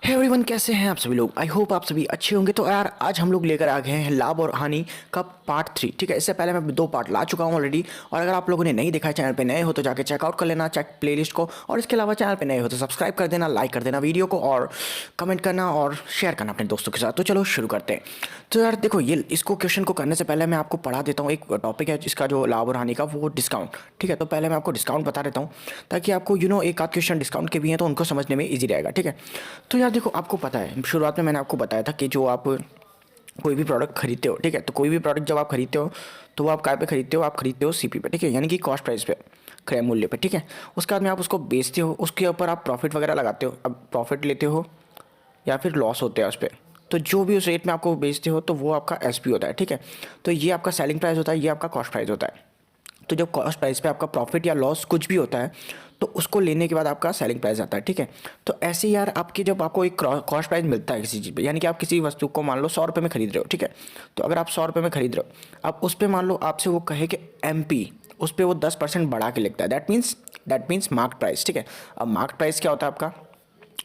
Hey everyone, कैसे हैं आप सभी लोग। आई होप आप सभी अच्छे होंगे। तो यार आज हम लोग लेकर आ गए हैं लाभ और हानि का पार्ट 3। ठीक है, इससे पहले मैं 2 पार्ट ला चुका हूँ ऑलरेडी। और अगर आप लोगों ने नहीं देखा है, चैनल पे नए हो तो जाके चेकआउट कर लेना, चेक प्लेलिस्ट को। और इसके अलावा चैनल पे नए हो तो सब्सक्राइब कर देना, लाइक कर देना वीडियो को, और कमेंट करना और शेयर करना अपने दोस्तों के साथ। तो चलो शुरू करते हैं। तो यार देखो, ये इसको क्वेश्चन को करने से पहले मैं आपको पढ़ा देता हूँ। एक टॉपिक है जिसका जो लाभ और हानि का, वो डिस्काउंट। ठीक है, तो पहले मैं आपको डिस्काउंट बता देता हूँ ताकि आपको एक आध क्वेश्चन डिस्काउंट के भी हैं तो उनको समझने में ईजी रहेगा। ठीक है, तो यार देखो, आपको पता है शुरुआत में मैंने आपको बताया था कि जो आप कोई भी प्रोडक्ट खरीदते हो, ठीक है, तो कोई भी प्रोडक्ट जब आप खरीदते हो तो वो आप काय पे खरीदते हो, आप खरीदते हो सीपी पे। ठीक है, यानी कि कॉस्ट प्राइस पे, क्रय मूल्य पे। ठीक है, उसके बाद में आप उसको बेचते हो, उसके ऊपर आप प्रॉफिट वगैरह लगाते हो। अब प्रॉफिट लेते हो या फिर लॉस होते हैं उस पर, तो जो भी उस रेट में आपको बेचते हो तो वो आपका एसपी होता है। ठीक है, तो ये आपका सेलिंग प्राइस होता है, ये आपका कॉस्ट प्राइस होता है। तो जब कॉस्ट प्राइस पे आपका प्रॉफिट या लॉस कुछ भी होता है तो उसको लेने के बाद आपका सेलिंग प्राइस आता है। ठीक है, तो ऐसे ही यार आपकी जब आपको एक कॉस्ट प्राइस मिलता है किसी चीज़ पे, यानी कि आप किसी वस्तु को मान लो 100 रुपये में खरीद रहे हो। ठीक है, तो अगर आप 100 रुपये में खरीद रहे हो, अब उस पर मान लो आपसे वो कहे कि एमपी, उस पर वो 10% बढ़ा के लिखता है। That means mark price. ठीक है, अब मार्क प्राइस क्या होता है आपका।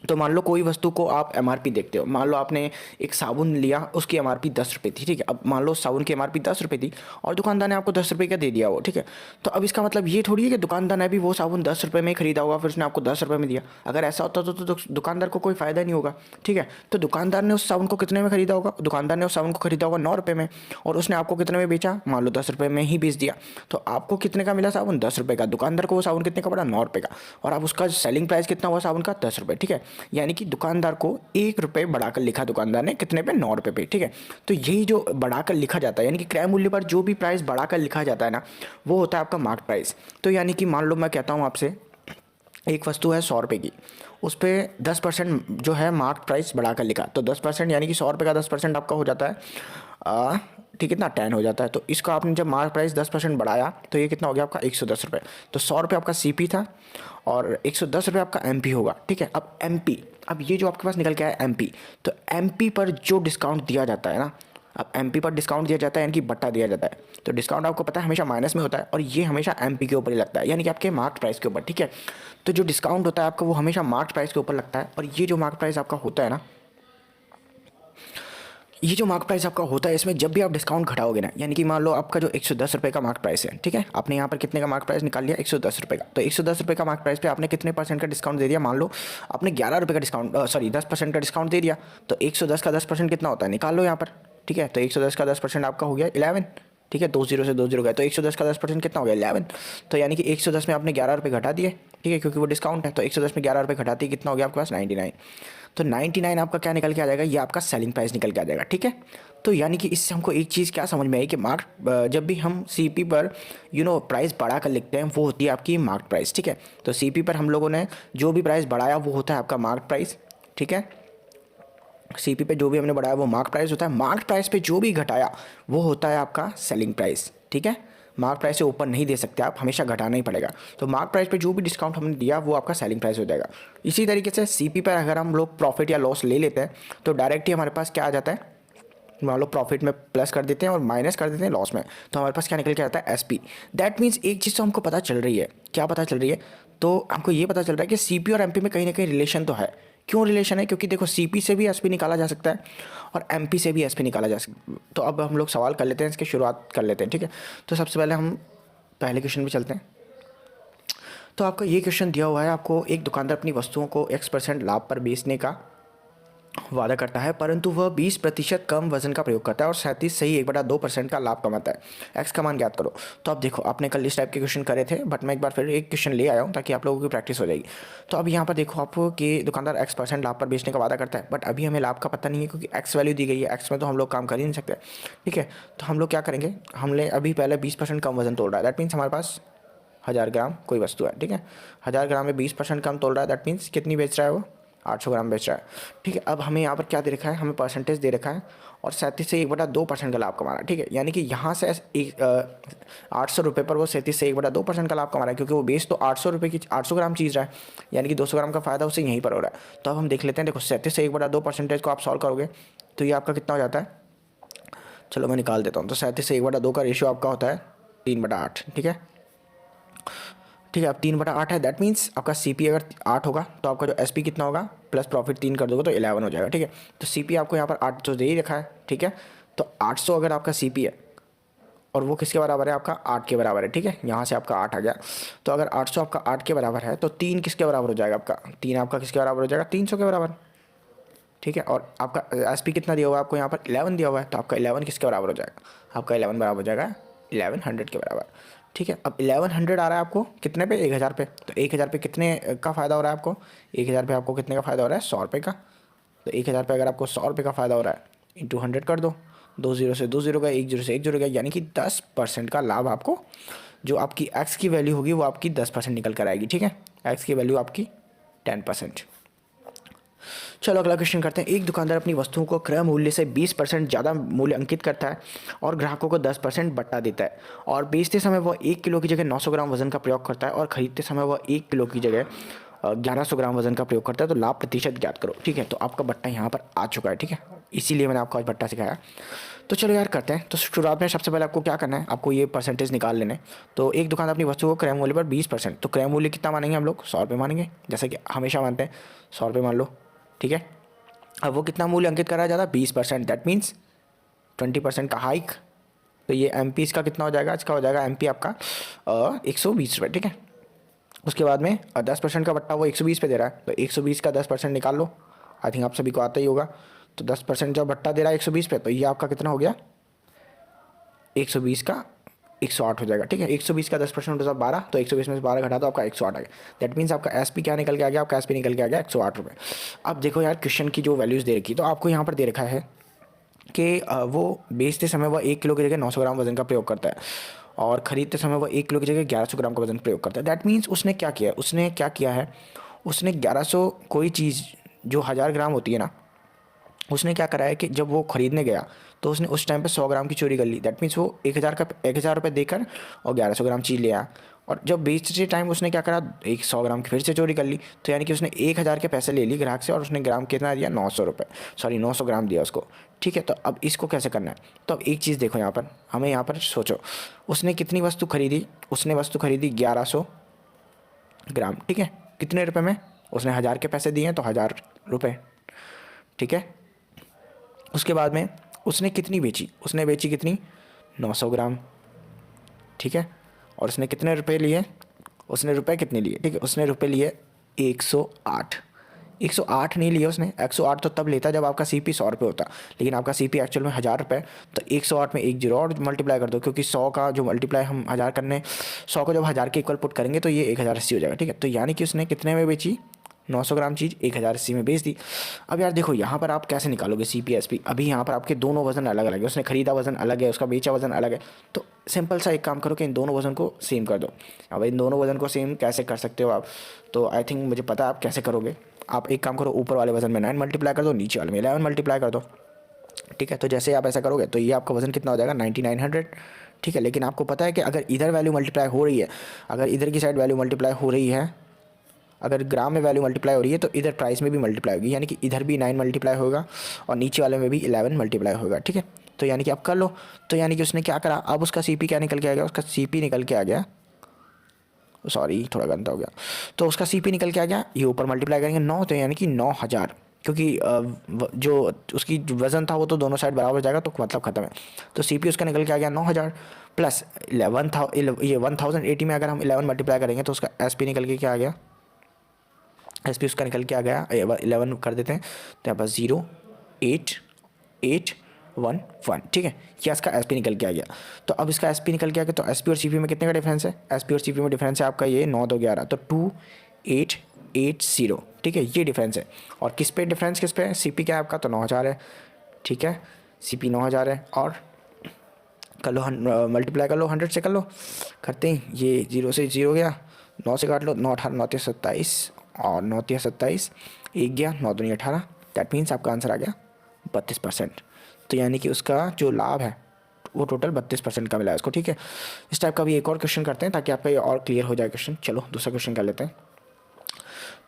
तो मान लो कोई वस्तु को आप एमआरपी देखते हो, मान लो आपने एक साबुन लिया, उसकी एमआरपी 10 रुपये थी। ठीक है, अब मान लो साबुन की एमआरपी 10 रुपये थी और दुकानदार ने आपको 10 रुपये का दे दिया वो। ठीक है, तो अब इसका मतलब ये थोड़ी है कि दुकानदार ने भी वो साबुन 10 रुपये में ही खरीदा होगा, फिर उसने आपको 10 रुपये में दिया। अगर ऐसा होता तो दुकानदार को कोई फायदा नहीं होगा। ठीक है, तो दुकानदार ने उस साबुन को कितने में खरीदा होगा, दुकानदार ने उस साबुन को खरीदा होगा 9 रुपये में, और उसने आपको कितने में बेचा, मान लो 10 रुपये में ही बेच दिया। तो आपको कितने का मिला साबुन, 10 रुपये का। दुकानदार को वो साबुन कितने का पड़ा, 9 रुपये का। और अब उसका सेलिंग प्राइस कितना हुआ साबुन का, 10 रुपये। ठीक है, यानी कि दुकानदार को 1 रुपये बढ़ाकर लिखा दुकानदार ने, कितने पे, 9 रुपये पे। ठीक है, तो यही जो बढ़ाकर लिखा जाता है, यानी कि क्रय मूल्य पर जो भी प्राइस बढ़ाकर लिखा जाता है ना, वो होता है आपका मार्क प्राइस। तो यानी कि मान लो मैं कहता हूँ आपसे, एक वस्तु है 100 रुपये की, उस पर 10% जो है मार्क प्राइस बढ़ाकर लिखा, तो 10% यानी कि 100 रुपये का 10% आपका हो जाता है, ठीक है ना, 10 हो जाता है। तो इसका आपने जब मार्क प्राइस 10% बढ़ाया तो ये कितना हो गया आपका, 110 रुपये। तो 100 रुपये आपका सीपी था और 110 रुपये आपका एमपी होगा। ठीक है, अब एमपी, अब ये जो आपके पास निकल के आया एमपी, तो एमपी पर जो डिस्काउंट दिया जाता है ना, अब एमपी पर डिस्काउंट दिया जाता है यानी कि बट्टा दिया जाता है। तो डिस्काउंट आपको पता है हमेशा माइनस में होता है, और ये हमेशा एमपी के ऊपर ही लगता है, यानी कि आपके मार्क प्राइस के ऊपर। ठीक है, तो जो डिस्काउंट होता है आपका वो हमेशा मार्क प्राइस के ऊपर लगता है। और ये जो मार्क प्राइस आपका होता है ना, ये जो मार्क प्राइस आपका होता है, इसमें जब भी आप डिस्काउंट घटाओगे ना, यानी कि मान लो आपका जो 110 रुपये का मार्क प्राइस है, ठीक है, आपने यहाँ पर कितने का मार्क प्राइस निकाल लिया, 110 रुपये का। तो 110 रुपये का मार्क प्राइस पे आपने कितने परसेंट का डिस्काउंट दे दिया, मान लो आपने 11 रुपये का डिस्काउंट, सॉरी 10% का डिस्काउंट दे दिया। तो 110 का 10% कितना होता है, निकाल लो यहाँ पर। ठीक है, तो 110 का 10% आपका हो गया 11। ठीक है, 2 0 से 2 0 गए, तो 110 का 10% कितना हो गया, 11। तो यानी कि 110 में आपने 11 रुपये घटा दिए। ठीक है, क्योंकि वो डिस्काउंट है, तो 110 में 11 रुपये घटाते ही कितना हो गया आपके पास, 99। तो 99 आपका क्या निकल के आ जाएगा, ये आपका सेलिंग प्राइस निकल के आ जाएगा। ठीक है, तो यानी कि इससे हमको एक चीज़ क्या समझ में आई कि जब भी हम सीपी पर प्राइस बढ़ा कर लिखते हैं, वो होती है आपकी मार्क प्राइस। ठीक है, तो सीपी पर हम लोगों ने जो भी प्राइस बढ़ाया वो होता है आपका मार्क प्राइस। ठीक है, सीपी पे जो भी हमने बढ़ाया वो मार्क प्राइस होता है। मार्क प्राइस पे जो भी घटाया वो होता है आपका सेलिंग प्राइस। ठीक है, मार्क प्राइस से ऊपर नहीं दे सकते आप, हमेशा घटाना ही पड़ेगा। तो मार्क प्राइस पे जो भी डिस्काउंट हमने दिया वो आपका सेलिंग प्राइस हो जाएगा। इसी तरीके से सीपी पर अगर हम लोग प्रॉफिट या लॉस ले लेते हैं तो डायरेक्ट ही हमारे पास क्या आ जाता है, मान लो प्रॉफिट में प्लस कर देते हैं और माइनस कर देते हैं लॉस में, तो हमारे पास क्या निकल के आता है, एसपी। दैट मीन्स एक चीज़ तो हमको पता चल रही है, क्या पता चल रही है, तो हमको ये पता चल रहा है कि सीपी और एमपी में कहीं ना कहीं रिलेशन तो है। क्यों रिलेशन है, क्योंकि देखो सीपी से भी एसपी निकाला जा सकता है और एमपी से भी एसपी निकाला जा सकता है। तो अब हम लोग सवाल कर लेते हैं, इसकी शुरुआत कर लेते हैं। ठीक है, तो सबसे पहले हम पहले क्वेश्चन पे चलते हैं। तो आपका ये क्वेश्चन दिया हुआ है, आपको एक दुकानदार अपनी वस्तुओं को X% लाभ पर बेचने का वादा करता है, परंतु वह 20% कम वजन का प्रयोग करता है और 37 का लाभ कमाता है। एक्स का मान ज्ञात करो। तो अब देखो, आपने कल इस टाइप के क्वेश्चन करे थे, बट मैं एक बार फिर एक क्वेश्चन ले आया हूँ ताकि आप लोगों की प्रैक्टिस हो जाएगी। तो अब यहाँ पर देखो आपको कि दुकानदार X% लाभ पर बेचने का वादा करता है, बट अभी हमें लाभ का पता नहीं है क्योंकि एक्स वैल्यू दी गई है, एक्स में तो हम लोग काम कर ही नहीं सकते। ठीक है, तो हम लोग क्या करेंगे, हमने अभी पहले 20% कम वजन तोड़ रहा है, दैट मीन्स हमारे पास 1000 ग्राम कोई वस्तु है। ठीक है, 1000 ग्राम में 20% कम तोल रहा है, दैट मीन्स कितनी बेच रहा है वो, 800 ग्राम बेच रहा है। ठीक है, अब हमें यहाँ पर क्या दे रखा है, हमें परसेंटेज दे रखा है और 37 से 1/2% का लाभ कमा रहा है। ठीक है, यानी कि यहाँ से 800 रुपये पर वो 37 से 1/2% का लाभ कमा रहा है, क्योंकि वो बेच तो 800 रुपये की 800 ग्राम चीज़ रहा है, यानी कि 200 ग्राम का फ़ायदा उसे यहीं पर हो रहा है। तो अब हम देख लेते हैं, देखो 37 से 1/2% को आप सॉल्व करोगे तो ये आपका कितना हो जाता है, चलो मैं निकाल देता हूँ। तो 37 से 1/2 का रेशियो आपका होता है 3/8। ठीक है, ठीक है, अब 3/8 है, दैट मीन्स आपका सीपी अगर 8 होगा तो आपका जो एसपी कितना होगा, प्लस प्रॉफिट 3 कर दोगे तो 11 हो जाएगा, ठीक है। तो सीपी आपको यहाँ पर 800 दे ही रखा है, ठीक है। तो 800 अगर आपका सीपी है और वो किसके बराबर है, आपका 8 के बराबर है, ठीक है। यहाँ से आपका 8 आ गया। तो अगर 800 आपका 8 के बराबर है तो 3 किसके बराबर हो जाएगा, आपका 3 आपका किसके बराबर हो जाएगा, 300 के बराबर, ठीक है। और आपका एसपी कितना दिया हुआ है, आपको यहाँ पर 11 दिया हुआ है, तो आपका 11 किसके बराबर हो जाएगा, आपका 11 बराबर हो जाएगा 1100 के बराबर, ठीक है। अब 1100 आ रहा है आपको कितने पे, 1000 पे। तो 1000 पे कितने का फ़ायदा हो रहा है आपको, 1000 पे आपको कितने का फ़ायदा हो रहा है, 100 रुपये का। तो 1000 पे अगर आपको 100 रुपये का फ़ायदा हो रहा है, इंटू 100 कर दो, 2 जीरो से 2 जीरो गए, 1 जीरो से 1 जीरो गया, यानी कि 10% का लाभ आपको, जो आपकी एक्स की वैल्यू होगी वो आपकी 10% निकल कर आएगी, ठीक है। एक्स की वैल्यू आपकी 10%। चलो अगला क्वेश्चन करते हैं। एक दुकानदार अपनी वस्तुओं को क्रय मूल्य से 20% ज़्यादा मूल्य अंकित करता है और ग्राहकों को 10% बट्टा देता है, और बेचते समय वह 1 किलो की जगह 900 ग्राम वजन का प्रयोग करता है, और खरीदते समय वह 1 किलो की जगह 1100 ग्राम वजन का प्रयोग करता है। तो लाभ प्रतिशत ज्ञात करो, ठीक है। तो आपका बट्टा यहाँ पर आ चुका है, ठीक है, इसीलिए मैंने आपको आज बट्टा सिखाया। तो चलो यार करते हैं। तो शुरुआत में सबसे पहले आपको क्या करना है, आपको ये परसेंटेज निकाल लेने। तो एक दुकान अपनी वस्तु को क्रय मूल्य पर 20%, तो क्रय मूल्य कितना मानेंगे हम लोग, 100 रुपये मानेंगे, जैसे कि हमेशा मानते हैं, 100 रुपये मान लो, ठीक है। अब वो कितना मूल्य अंकित करा जाता है, 20%, दैट मीन्स 20% का हाइक। तो ये एम पी इसका कितना हो जाएगा, इसका हो जाएगा एम पी आपका 120 रुपये, ठीक है। उसके बाद में 10% का बट्टा वो 120 पे दे रहा है, तो 120 का 10% निकाल लो। आई थिंक आप सभी को आता ही होगा। तो 10% जब बट्टा दे रहा है 120 पे, तो ये आपका कितना हो गया, 120 का 108 हो जाएगा, ठीक है। 120 का 10% होता है 12, तो 120 में से 12 घटा तो आपका 108 आ गया। दैट मीन्स आपका एस पी क्या निकल के आ गया, आपका एस पी निकल के आ गया 108 रुपये। अब देखो यार क्वेश्चन की जो वैल्यूज़ दे रखी, तो आपको यहाँ पर दे रखा है कि वो बेचते समय वह 1 किलो की जगह 900 ग्राम वजन का प्रयोग करता है, और ख़रीदते समय वह 1 किलो की जगह 1100 ग्राम का वजन प्रयोग करता है। दैट मीन्स उसने क्या किया, उसने क्या किया है, उसने 1100 कोई चीज़ जो 1000 ग्राम होती है ना, उसने क्या करा है कि जब वो ख़रीदने गया तो उसने उस टाइम पे 100 ग्राम की चोरी कर ली। दैट मीन्स वो 1000 रुपये देकर और 1100 ग्राम चीज़ ले आया, और जब बेचते टाइम उसने क्या करा, 100 ग्राम की फिर से चोरी कर ली। तो यानी कि उसने 1000 के पैसे ले ली ग्राहक से, और उसने ग्राम कितना दिया, 900 रुपये, सॉरी 900 ग्राम दिया उसको, ठीक है। तो अब इसको कैसे करना है, तो अब एक चीज़ देखो यहाँ पर, हमें यहाँ पर सोचो, उसने कितनी वस्तु खरीदी, उसने वस्तु खरीदी 1100 ग्राम, ठीक है। कितने रुपये में, उसने 1000 के पैसे दिए हैं तो 1000 रुपये, ठीक है। उसके बाद में उसने कितनी बेची, उसने बेची कितनी, 900 ग्राम, ठीक है। और उसने कितने रुपए लिए, उसने रुपए कितने लिए, ठीक है, उसने रुपए लिए 108, 108 नहीं लिए उसने, 108 तो तब लेता जब आपका सी पी 100 रुपये होता, लेकिन आपका सी पी एक्चुअल में 1000 रुपये। तो 108 में 1 जीरो और मल्टीप्लाई कर दो, क्योंकि 100 का जो मल्टीप्लाई हम 1000 करने, 100 को जब 1000 के इक्वल पुट करेंगे तो ये 1080 हो जाएगा, ठीक है। तो यानी कि उसने कितने में बेची, 900 ग्राम चीज़ 1080 में बेच दी। अब यार देखो यहाँ पर आप कैसे निकालोगे सी पी एस पी, अभी यहाँ पर आपके दोनों वजन अलग अलग है, उसने खरीदा वजन अलग है, उसका बेचा वजन अलग है। तो सिंपल सा एक काम करो कि इन दोनों वजन को सेम कर दो। अब इन दोनों वजन को सेम कैसे कर सकते हो आप, तो आई थिंक मुझे पता है आप कैसे करोगे। आप एक काम करो, ऊपर वाले वजन में 9 मल्टीप्लाई कर दो, नीचे वाले में 11 मल्टीप्लाई कर दो, ठीक है। तो जैसे आप ऐसा करोगे तो ये आपका वजन कितना हो जाएगा, 9900, ठीक है। लेकिन आपको पता है कि अगर इधर वैल्यू मल्टीप्लाई हो रही है, अगर इधर की साइड वैल्यू मल्टीप्लाई हो रही है, अगर ग्राम में वैल्यू मल्टीप्लाई हो रही है तो इधर प्राइस में भी मल्टीप्लाई होगी, यानी कि इधर भी 9 मल्टीप्लाई होगा और नीचे वाले में भी 11 मल्टीप्लाई होगा, ठीक है। तो यानी कि आप कर लो। तो यानी कि उसने क्या करा, अब उसका सीपी क्या निकल के आ गया, उसका सीपी निकल के आ गया, सॉरी थोड़ा गंदा हो गया। तो उसका सीपी निकल के आ गया, ये ऊपर मल्टीप्लाई करेंगे 9, तो यानी कि 9000, क्योंकि जो उसकी वज़न था वो तो दोनों साइड बराबर जाएगा, तो मतलब ख़त्म है। तो सीपी उसका निकल के आ गया 9000 प्लस 1080 में अगर हम 11 मल्टीप्लाई करेंगे तो उसका एस पी निकल के क्या आ गया, एस पी उसका निकल के आ गया 11 कर देते हैं, तो यहाँ पर 08811, ठीक है। ये इसका एस पी निकल के आ गया। तो अब इसका एस पी निकल के आ गया, तो एस पी और सी पी में कितने का डिफरेंस है, एस पी और सी पी में डिफरेंस है आपका ये 9 2 11, तो 2880, ठीक है, ये डिफरेंस है। और किस पे डिफरेंस, किस पे है, सी पी क्या है आपका, तो 9000 है, ठीक है, सी पी 9000 है। और कर लो मल्टीप्लाई कर लो 100 से, कर लो, करते हैं, ये 0 से 0 गया, 9 से काट लो, 9 18 9 27 और 9 27 1 गया, 9 2 18, दैट मीन्स आपका आंसर आ गया 32%। तो यानी कि उसका जो लाभ है वो टोटल 32% का मिला है उसको, ठीक है। इस टाइप का भी एक और क्वेश्चन करते हैं ताकि आपका ये और क्लियर हो जाए क्वेश्चन। चलो दूसरा क्वेश्चन कर लेते हैं।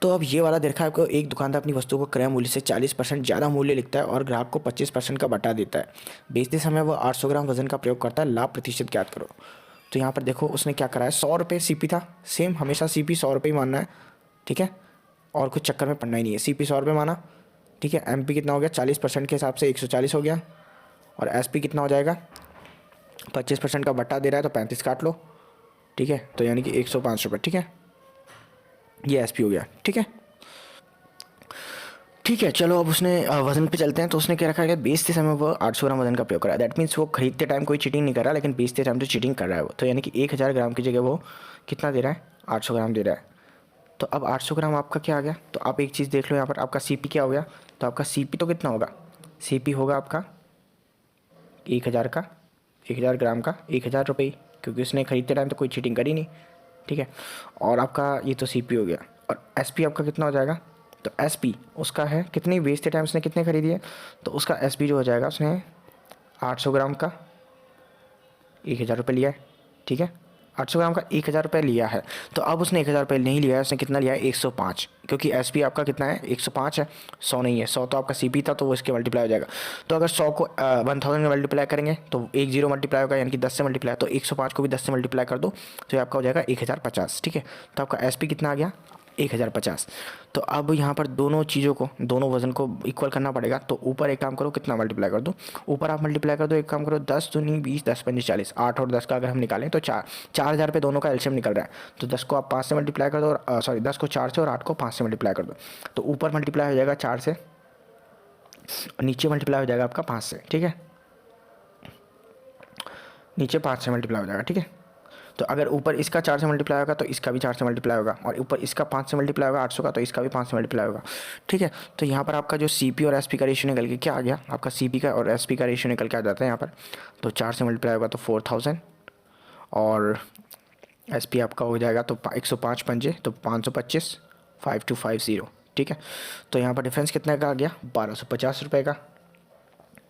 तो अब ये वाला देखा है आपको, एक दुकानदार अपनी वस्तु को क्रय मूल्य से 40% ज़्यादा मूल्य लिखता है और ग्राहक को 25% का बटा देता है। बेचते समय वो 800 ग्राम वजन का प्रयोग करता है, लाभ प्रतिशत ज्ञात करो। तो यहाँ पर देखो उसने क्या करा है, 100 रुपये सी पी था, सेम हमेशा सी पी 100 रुपये ही मानना है, ठीक है। और कुछ चक्कर में पड़ना ही नहीं है। CP 100 रुपये माना, ठीक है। MP कितना हो गया 40% के हिसाब से 140 हो गया, और SP कितना हो जाएगा 25% का बट्टा दे रहा है तो 35 काट लो, ठीक है। तो यानी कि 105 रुपये, ठीक है। ये SP हो गया, ठीक है। ठीक है, चलो अब उसने वजन पे चलते हैं। तो उसने क्या रखा है, बेचते समय वो 800 ग्राम वजन का प्रयोग कर रहा है। दैट मीन्स वो खरीदते टाइम कोई चीटिंग नहीं कर रहा, लेकिन बेचते टाइम तो चीटिंग कर रहा है वो। तो यानी कि 1000 ग्राम की जगह वो कितना दे रहा है, 800 ग्राम दे रहा है। तो अब 800 ग्राम आपका क्या आ गया, तो आप एक चीज़ देख लो यहाँ पर, आपका CP क्या हो गया। तो आपका CP तो कितना होगा, CP होगा आपका 1000 का, 1000 ग्राम का 1000 रुपये, क्योंकि उसने खरीदते टाइम तो कोई चीटिंग करी नहीं, ठीक है। और आपका ये तो CP हो गया। और SP आपका कितना हो जाएगा, तो SP उसका है कितनी, बेचते टाइम उसने कितने खरीदी है, तो उसका SP जो हो जाएगा, उसने 800 ग्राम का 1000 रुपये लिया है, ठीक है। 800 ग्राम का 1000 रुपये लिया है। तो अब उसने 1000 रुपये नहीं लिया है, उसने कितना लिया है 105, क्योंकि SP आपका कितना है 105 है, 100 नहीं है। 100 तो आपका CP था, तो वो इसके मल्टीप्लाई हो जाएगा। तो अगर 100 को 1000 में मल्टीप्लाई करेंगे तो 10 मल्टीप्लाई होगा, यानी कि 10 से मल्टीप्लाई। तो 105 को भी 10 से मल्टीप्लाई कर दो, तो ये आपका हो जाएगा 1050, ठीक है। तो आपका SP कितना आ गया 1050। तो अब यहाँ पर दोनों चीज़ों को, दोनों वजन को इक्वल करना पड़ेगा। तो ऊपर एक काम करो, कितना मल्टीप्लाई कर दो, ऊपर आप मल्टीप्लाई कर दो, एक काम करो 10 दूनी 20, 10 पंजे 40, 8 और 10 का अगर हम निकालें तो 4000 पे दोनों का एलसीएम निकल रहा है। तो 10 को आप 5 से मल्टीप्लाई कर दो, और सॉरी 10 को 4 से और 8 को 5 से मल्टीप्लाई कर दो। तो ऊपर मल्टीप्लाई हो जाएगा 4 से, और नीचे मल्टीप्लाई हो जाएगा आपका 5 से, ठीक है। नीचे 5 से मल्टीप्लाई हो जाएगा, ठीक है। तो अगर ऊपर इसका 4 से मल्टीप्लाई होगा तो इसका भी 4 से मल्टीप्लाई होगा, और ऊपर इसका 5 से मल्टीप्लाई होगा 800 का, तो इसका भी 5 से मल्टीप्लाई होगा, ठीक है। तो यहाँ पर आपका जो CP और SP का रेशियो निकल के क्या आ गया, आपका CP का और SP का रेशियो निकल के आ जाता है यहाँ पर। तो 4 से मल्टीप्लाई होगा तो 4000, और SP आपका हो जाएगा तो 105 पंजे तो 525, 5250, ठीक है। तो यहाँ पर डिफरेंस कितने का आ गया, 1250 रुपये का।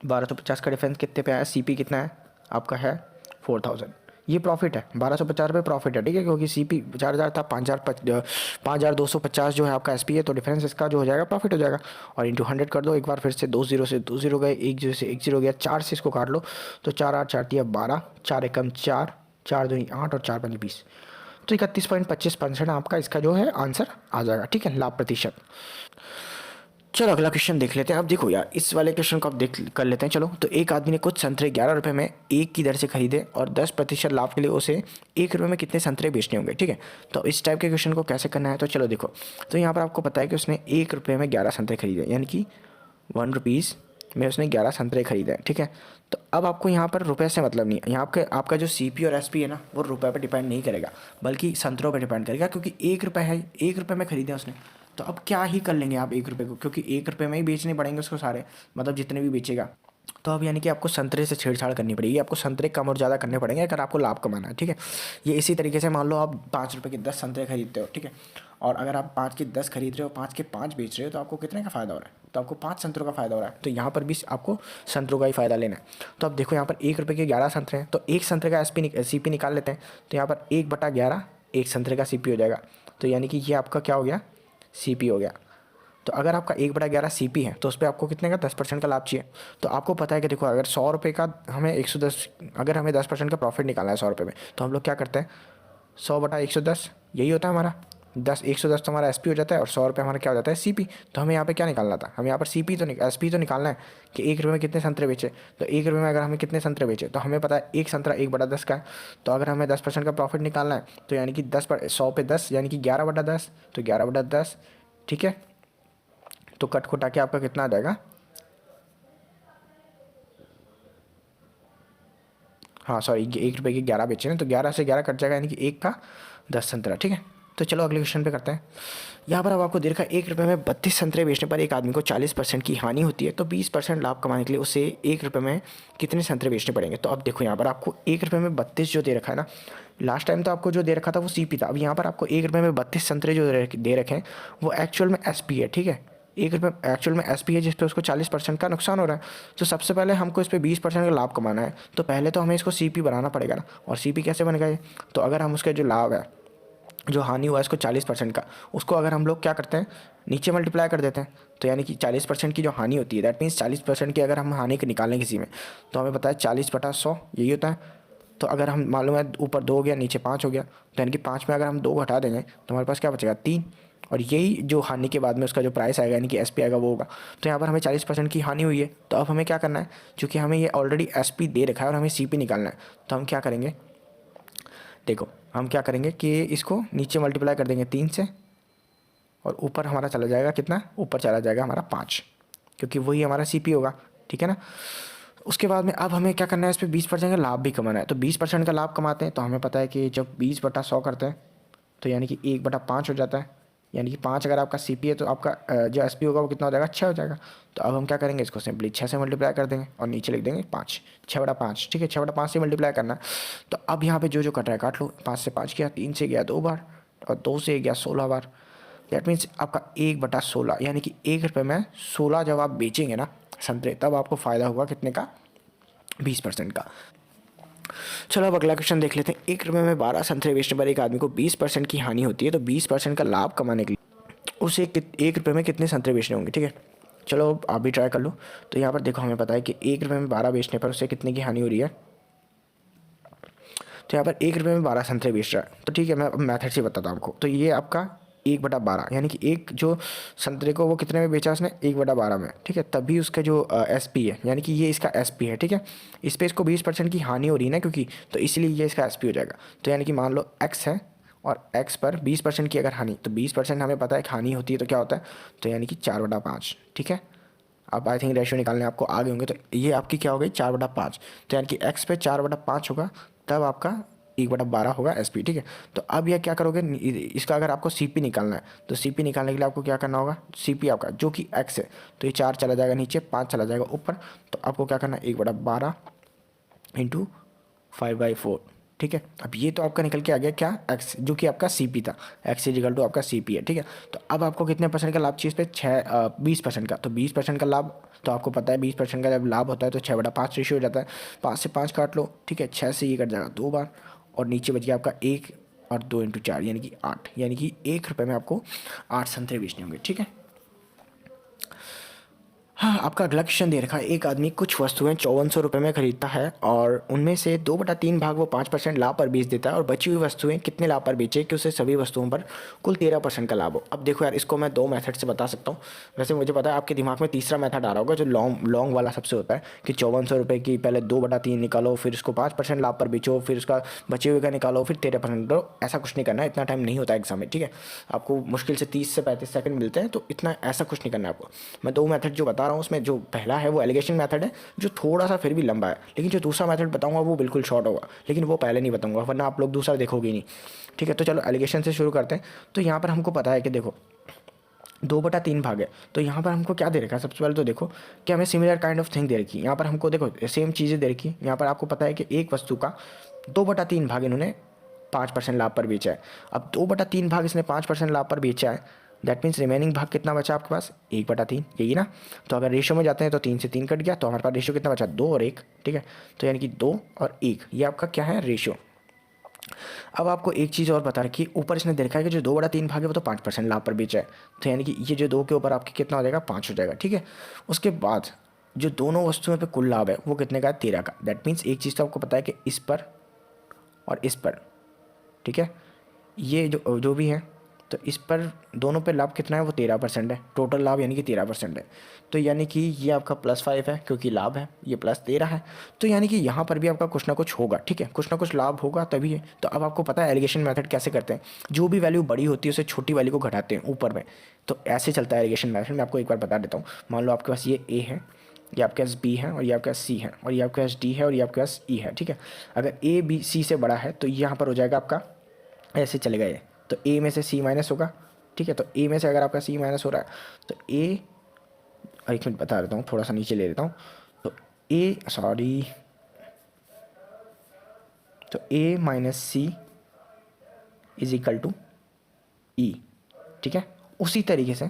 1250 का डिफरेंस कितने पे आया, CP कितना है आपका है 4000। ये प्रॉफिट है, 1250 रुपये प्रॉफिट है, ठीक है। क्योंकि CP 4000 था, 5250 जो है आपका SP है, तो डिफरेंस इसका जो हो जाएगा प्रॉफिट हो जाएगा। और इंटू 100 कर दो एक बार फिर से, 2 0 से 2 0 गए, 1 0 से 1 0 गया, 4 से इसको काट लो तो 4 8 4 दिया 12, 4 एकम 4, 4 दूनी 8 और 4 पंजे 20। तो 31.25% आपका इसका जो है आंसर आ जाएगा, ठीक है, लाभ प्रतिशत। चलो अगला क्वेश्चन देख लेते हैं। अब देखो यार, इस वाले क्वेश्चन को आप देख कर लेते हैं। चलो, तो एक आदमी ने कुछ संतरे 11 रुपये में 1 की दर से खरीदे, और 10% लाभ के लिए उसे 1 रुपये में कितने संतरे बेचने होंगे, ठीक है। तो इस टाइप के क्वेश्चन को कैसे करना है, तो चलो देखो। तो यहाँ पर आपको पता है कि उसने 1 रुपये में 11 संतरे खरीदे, यानी कि 1 रुपीज़ में उसने 11 संतरे खरीदे, ठीक है। तो अब आपको यहाँ पर रुपए से मतलब नहीं है, यहाँ आपका जो CP और SP है ना, वो रुपए पर डिपेंड नहीं करेगा, बल्कि संतरों पर डिपेंड करेगा, क्योंकि 1 रुपये है, 1 रुपये में खरीदे उसने। तो अब क्या ही कर लेंगे आप 1 रुपये को, क्योंकि 1 रुपये में ही बेचने पड़ेंगे उसको सारे, मतलब जितने भी बेचेगा। तो अब यानी कि आपको संतरे से छेड़छाड़ करनी पड़ेगी, आपको संतरे कम और ज़्यादा करने पड़ेंगे अगर आपको लाभ कमाना है, ठीक है। ये इसी तरीके से मान लो आप 5 रुपये के 10 संतरे खरीदते हो, ठीक है। और अगर आप 5 के 10 खरीद रहे हो, 5 के 5 बेच रहे हो, तो आपको कितने का फ़ायदा हो रहा है, तो आपको 5 संतरों का फ़ायदा हो रहा है। तो यहाँ पर भी आपको संतरों का ही फ़ायदा लेना है। तो अब देखो यहाँ पर 1 रुपये के 11 संतरे हैं, तो एक संतरे का CP निकाल लेते हैं। तो यहाँ पर 1/11 एक संतरे का CP हो जाएगा। तो यानी कि ये आपका क्या हो गया, CP हो गया। तो अगर आपका 1/11 CP है, तो उस पर आपको कितने का 10% का लाभ चाहिए। तो आपको पता है कि देखो, अगर 100 रुपये का हमें 110, अगर हमें 10% का प्रॉफिट निकालना है 100 रुपये में, तो हम लोग क्या करते हैं, 100/110 यही होता है हमारा। 110 तो हमारा SP हो जाता है, और 100 रुपये हमारा क्या हो जाता है CP। तो हमें यहाँ पे क्या निकालना था, हमें यहाँ पर SP तो निकालना है कि 1 रुपये में कितने संतरे बेचे। तो 1 रुपये में अगर हमें कितने संतरे बेचे, तो हमें पता है एक संतरा 1/10 का है। तो अगर हमें 10% का प्रॉफिट निकालना है, तो यानी कि 100 पे 10 यानी कि 11/10, तो 11/10, ठीक है। तो कट खुटा के आपका कितना आ जाएगा, हाँ सॉरी, 1 रुपये के 11 बेचे हैं, तो 11 से 11 कट जाएगा, यानी कि 1 का 10 संतरा, ठीक है। तो चलो अगले क्वेश्चन पे करते हैं। यहाँ पर अब आपको देखा 1 रुपये में 32 संतरे बेचने पर एक आदमी को 40% की हानि होती है, तो 20% लाभ कमाने के लिए उसे 1 रुपये में कितने संतरे बेचने पड़ेंगे। तो अब देखो यहाँ पर आपको 1 रुपये में 32 जो दे रखा है ना, लास्ट टाइम तो आपको जो दे रखा था वो CP था। अब यहाँ पर आपको 1 रुपये में 32 संतरे जो दे रखे हैं वो एक्चुअल में SP है, ठीक है। 1 रुपये एक्चुअल में SP है, जिस पे उसको 40% का नुकसान हो रहा है। तो सबसे पहले हमको इस पर 20% का लाभ कमाना है, तो पहले तो हमें इसको CP बनाना पड़ेगा ना। और CP कैसे बनेगा ये, तो अगर हम उसका जो लाभ है, जो हानि हुआ है इसको 40% का, उसको अगर हम लोग क्या करते हैं, नीचे मल्टीप्लाई कर देते हैं। तो यानी कि 40% की जो हानि होती है, दैट मीन्स 40% की अगर हम हानि को निकालें किसी में, तो हमें पता है 40/100 यही होता है। तो अगर हम मालूम है ऊपर 2 हो गया नीचे 5 हो गया, तो यानी कि 5 में अगर हम 2 घटा देंगे तो हमारे पास क्या बचेगा 3, और यही जो हानि के बाद में उसका जो प्राइस आएगा यानी कि SP आएगा वो होगा। तो यहाँ पर हमें 40% की हानि हुई है। तो अब हमें क्या करना है, चूँकि हमें ये ऑलरेडी SP दे रखा है और हमें CP निकालना है, तो हम क्या करेंगे, देखो हम क्या करेंगे कि इसको नीचे मल्टीप्लाई कर देंगे 3 से, और ऊपर हमारा चला जाएगा कितना, ऊपर चला जाएगा हमारा 5, क्योंकि वही हमारा CP होगा, ठीक है ना। उसके बाद में अब हमें क्या करना है, इस पर 20% का लाभ भी कमाना है। तो 20% का लाभ कमाते हैं तो हमें पता है कि जब 20/100 करते हैं तो यानी कि 1/5 हो जाता है, यानी कि 5 अगर आपका CP है तो आपका जो SP होगा वो कितना हो जाएगा, 6 हो जाएगा। तो अब हम क्या करेंगे, इसको सिंपली 6 से मल्टीप्लाई कर देंगे और नीचे लिख देंगे 5, 6/5, ठीक है, 6/5 से मल्टीप्लाई करना है। तो अब यहाँ पे जो जो कट रहा है काट लो, 5 से 5 गया, 3 से गया 2 बार, और 2 से गया 16 बार। दैट मीन्स आपका 1/16, यानी कि 1 रुपये में 16 जब आप बेचेंगे ना संतरे, तब आपको फ़ायदा होगा कितने का, 20% का। चलो अब अगला क्वेश्चन देख लेते हैं। 1 रुपये में 12 संतरे बेचने पर एक आदमी को 20% की हानि होती है, तो 20% का लाभ कमाने के लिए उसे 1 रुपये में कितने संतरे बेचने होंगे, ठीक है। चलो आप भी ट्राई कर लो। तो यहाँ पर देखो हमें पता है कि 1 रुपये में 12 बेचने पर उसे कितने की हानि हो रही है। तो यहाँ पर 1 रुपये में 12 संतरे बेच रहा है, तो ठीक है मैं मैथड से बताता हूँ आपको। तो ये आपका 1/12, यानी कि एक जो संतरे को वो कितने में बेचा उसने, 1/12 में, ठीक है। तभी उसका जो SP है, यानी कि ये इसका SP है, ठीक है। इस पर इसको 20% की हानि हो रही है ना, क्योंकि, तो इसलिए ये इसका SP हो जाएगा। तो यानी कि मान लो X है और X पर 20% की अगर हानि, तो 20% हमें पता है कि हानि होती है तो क्या होता है, तो यानी कि 4/5, ठीक है। अब आई थिंक रेशियो निकालने आपको आगे होंगे, तो ये आपकी क्या हो गई, 4/5। तो यानी कि X पे 4/5 होगा, तब आपका 1/12 होगा SP, ठीक है। तो अब यह क्या करोगे, इसका अगर आपको CP निकालना है तो CP निकालने के लिए आपको क्या करना होगा, CP आपका जो कि X है, तो ये 4 चला जाएगा नीचे, 5 चला जाएगा ऊपर, तो आपको क्या करना है, 1/12 इंटू 5/4, ठीक है। अब ये तो आपका निकल के आ गया क्या, X, जो कि आपका CP था, X इजिकल टू आपका CP है, ठीक है। तो अब आपको कितने % का लाभ चाहिए इस पर, 20% का। तो 20% का लाभ, तो आपको पता है 20% का जब लाभ होता है तो 6/5 रेशियो हो जाता है। 5 से 5 काट लो, ठीक है, 6 से ये कट जाएगा 2 बार, और नीचे बच गया आपका 1 और 2 इंटू 4 यानी कि 8, यानी कि 1 रुपये में आपको 8 संतरे बेचने होंगे, ठीक है। हाँ, आपका अगला क्वेश्चन दे रखा है। एक आदमी कुछ वस्तुएं 5400 रुपये में खरीदता है और उनमें से 2/3 भाग वो 5% लाभ पर बेच देता है, और बची हुई वस्तुएं कितने लाभ पर बेचे कि उसे सभी वस्तुओं पर कुल 13% का लाभ हो। अब देखो यार, इसको मैं 2 मेथड से बता सकता हूँ। वैसे मुझे पता है आपके दिमाग में तीसरा मेथड आ रहा होगा, जो लॉन्ग वाला सबसे होता है कि 5400 रुपये की पहले 2/3 निकालो, फिर उसको 5% लाभ पर बेचो, फिर उसका बचे हुए का निकालो, फिर 13% करो। ऐसा कुछ नहीं करना है, इतना टाइम नहीं होता एग्जाम में, ठीक है। आपको मुश्किल से 30 से 35 सेकंड मिलते हैं, तो इतना ऐसा कुछ नहीं करना है आपको। मैं 2 मेथड जो बता रहा हूँ उसमें जो पहला है वो एलिगेशन मेथड है, जो थोड़ा सा फिर भी लंबा है, लेकिन जो दूसरा मेथड बताऊंगा वो बिल्कुल शॉर्ट होगा, लेकिन वो पहले नहीं बताऊंगा वरना आप लोग दूसरा देखोगे ही नहीं, ठीक है। तो चलो एलिगेशन से शुरू करते हैं। तो यहाँ पर हमको पता है कि देखो 2/3 भाग है, तो यहाँ पर हमको क्या दे रखा है, सबसे पहले तो देखो कि हमें similar kind of thing they रखी है। यहाँ पर हमको देखो सेम चीज़ें दे रखी है। यहाँ पर आपको पता है कि एक वस्तु का 2/3 भाग इन्होंने 5% लाभ पर बेचा है। अब 2/3 भाग इसने 5% लाभ पर बेचा है, दैट मीन्स रिमेनिंग भाग कितना बचा आपके पास, 1/3, यही ना। तो अगर रेशियो में जाते हैं तो 3 से 3 कट गया, तो हमारे पास रेशियो कितना बचा, 2 और 1, ठीक है। तो यानी कि 2 और 1, ये आपका क्या है, रेशियो। अब आपको एक चीज़ और बता रखी, ऊपर इसने देखा है कि जो 2/3 भाग है वो तो 5% लाभ पर बेचा है, तो यानी कि ये जो 2 के ऊपर आपके कितना हो जाएगा, 5 हो जाएगा, ठीक है। उसके बाद जो दोनों वस्तुओं पे कुल लाभ है वो कितने का है, 13 का। दैट मीन्स एक चीज़ तो आपको पता है कि इस पर और इस पर, ठीक है, ये जो जो भी है, तो इस पर दोनों पे लाभ कितना है, वो 13% है, टोटल लाभ यानी कि 13% है। तो यानी कि ये आपका +5 है क्योंकि लाभ है, ये +13 है, तो यानी कि यहाँ पर भी आपका कुछ ना कुछ होगा, ठीक है, कुछ ना कुछ लाभ होगा तभी है। तो अब आपको पता है एलिगेशन मेथड कैसे करते हैं, जो भी वैल्यू बड़ी होती है उसे छोटी वैल्यू को घटाते हैं ऊपर में, तो ऐसे चलता है एलिगेशन मेथड। मैं आपको एक बार बता देता हूँ। मान लो आपके पास ये A है, ये आपके पास B है, और ये आपके पास C है, और ये आपके पास D है, और ये आपके पास E है, ठीक है। अगर A B C से बड़ा है तो यहाँ पर हो जाएगा आपका, ऐसे चलेगा ये, तो A में से C माइनस होगा, ठीक है। तो A में से अगर आपका C माइनस हो रहा है तो A, एक मिनट बता देता हूँ, थोड़ा सा नीचे ले लेता हूँ। तो A minus C is equal to E, ठीक है। उसी तरीके से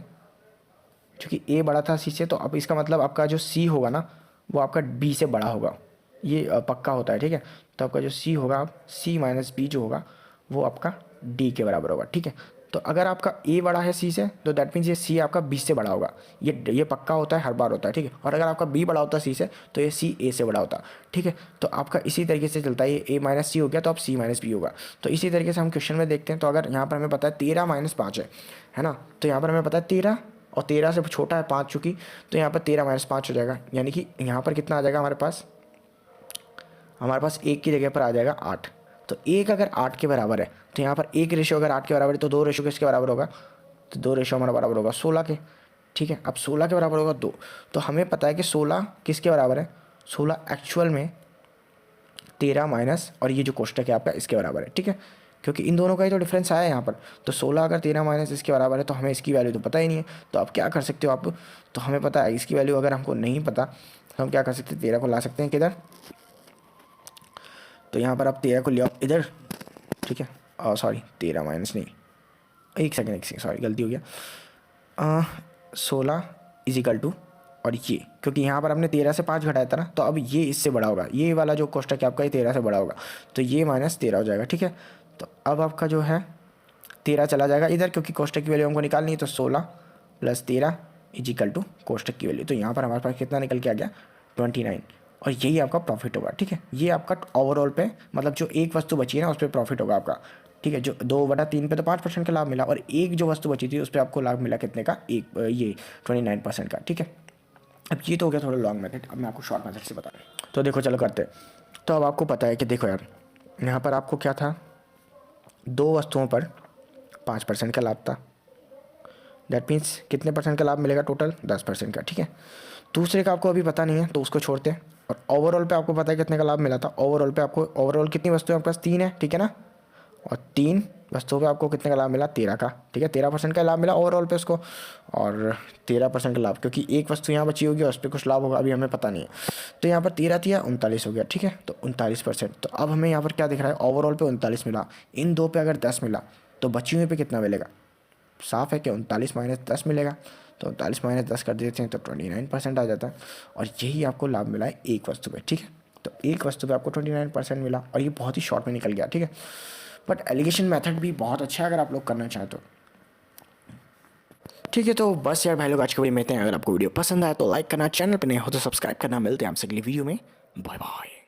क्योंकि A बड़ा था C से, तो अब इसका मतलब आपका जो C होगा ना वो आपका B से बड़ा होगा, ये पक्का होता है, ठीक है। तो आपका जो C होगा, C माइनस B जो होगा वो आपका D के बराबर होगा, ठीक है। तो अगर आपका ए बड़ा है सी से तो दैट मीन्स ये सी आपका बी से बड़ा होगा, ये पक्का होता है, हर बार होता है, ठीक है। और अगर आपका बी बड़ा होता है सी से तो ये सी ए से बड़ा होता, ठीक है। तो आपका इसी तरीके से चलता है, ये ए माइनस सी हो गया तो अब सी माइनस बी होगा। तो इसी तरीके से हम क्वेश्चन में देखते हैं। तो अगर यहाँ पर हमें पता है 13 माइनस 5 है ना, तो यहाँ पर हमें पता है 13 और 13 से छोटा है 5 चूँकि, तो यहाँ पर 13 माइनस 5 हो जाएगा, यानी कि यहाँ पर कितना आ जाएगा हमारे पास एक की जगह पर आ जाएगा 8। तो एक अगर 8 के बराबर है तो यहाँ पर एक रेशो अगर 8 के बराबर है तो 2 रेशो किसके बराबर होगा, तो 2 रेशो हमारा बराबर होगा 16 के, ठीक है। अब 16 के बराबर होगा 2, तो हमें पता है कि 16 किसके बराबर है, 16 एक्चुअल में 13 माइनस और ये जो कोष्टक है आपका इसके बराबर है, ठीक है। क्योंकि इन दोनों का ही तो डिफरेंस आया है यहाँ पर। तो 16 अगर 13 माइनस इसके बराबर है तो हमें इसकी वैल्यू तो पता ही नहीं है, तो आप क्या कर सकते हो आप, तो हमें पता है इसकी वैल्यू अगर हमको नहीं पता तो हम क्या कर सकते हैं, 13 को ला सकते हैं किधर, तो यहाँ पर आप 13 को ले आओ इधर, ठीक है। सॉरी 13 माइनस नहीं, एक सेकेंड सॉरी गलती हो गया। 16 इजिकल टू और ये, क्योंकि यहाँ पर हमने 13 से 5 घटाया था ना, तो अब ये इससे बड़ा होगा, ये वाला जो कोष्टक है आपका ये 13 से बड़ा होगा, तो ये माइनस 13 हो जाएगा, ठीक है। तो अब आपका जो है 13 चला जाएगा इधर, क्योंकि कोष्टक की वैल्यू हमको निकालनी है, तो 16 प्लस 13 इजिकल टू कोष्टक की वैल्यू, तो यहाँ पर हमारे पास कितना निकल के आ गया 29, और यही आपका प्रॉफिट होगा, ठीक है। ये आपका ओवरऑल पे, मतलब जो एक वस्तु बची है ना उस पर प्रॉफिट होगा आपका, ठीक है। जो 2/3 पे तो 5% का लाभ मिला, और एक जो वस्तु बची थी उस पर आपको लाभ मिला कितने का, ये 29% का, ठीक है। अब ये तो हो गया थोड़ा लॉन्ग मेथड, अब मैं आपको शॉर्ट मेथड से बता रहा हूँ। तो देखो चलो करते हैं। तो अब आपको पता है कि देखो यार, यहाँ पर आपको क्या था, 2 वस्तुओं पर 5% का लाभ था, दैट मीन्स कितने परसेंट का लाभ मिलेगा टोटल, 10% का, ठीक है। दूसरे का आपको अभी पता नहीं है तो उसको छोड़ते हैं, और ओवरऑल पे आपको पता है कितने का लाभ मिला था। ओवरऑल पे आपको, ओवरऑल कितनी वस्तुएं आपके पास 3 है, ठीक है ना, और 3 वस्तुओं पे आपको कितने का लाभ मिला, 13 का, ठीक है। 13% का लाभ मिला ओवरऑल पे उसको, और 13% का लाभ, क्योंकि एक वस्तु यहाँ बची होगी और उस पर कुछ लाभ होगा, अभी हमें पता नहीं है। तो यहाँ पर 13 थी, 39 हो गया, ठीक है। तो 39%, तो अब हमें यहाँ पर क्या दिख रहा है, ओवरऑल पे 39 मिला, इन दो पे अगर 10 मिला तो बची हुई पे कितना मिलेगा, साफ है कि 39 माइनस 10 मिलेगा, तो 39 माइनस 10 कर देते हैं तो 29% आ जाता है, और यही आपको लाभ मिला है एक वस्तु पे, ठीक है। तो एक वस्तु पे आपको 29% मिला, और ये बहुत ही शॉर्ट में निकल गया, ठीक है। बट एलिगेशन मेथड भी बहुत अच्छा है अगर आप लोग करना चाहें तो, ठीक है। तो बस यार भाई लोग आज के वीडियो में इतना ही। अगर आपको वीडियो पसंद आया तो लाइक करना, चैनल पर नए हो तो सब्सक्राइब करना। मिलते हैं आपसे अगली वीडियो में, बाय बाय।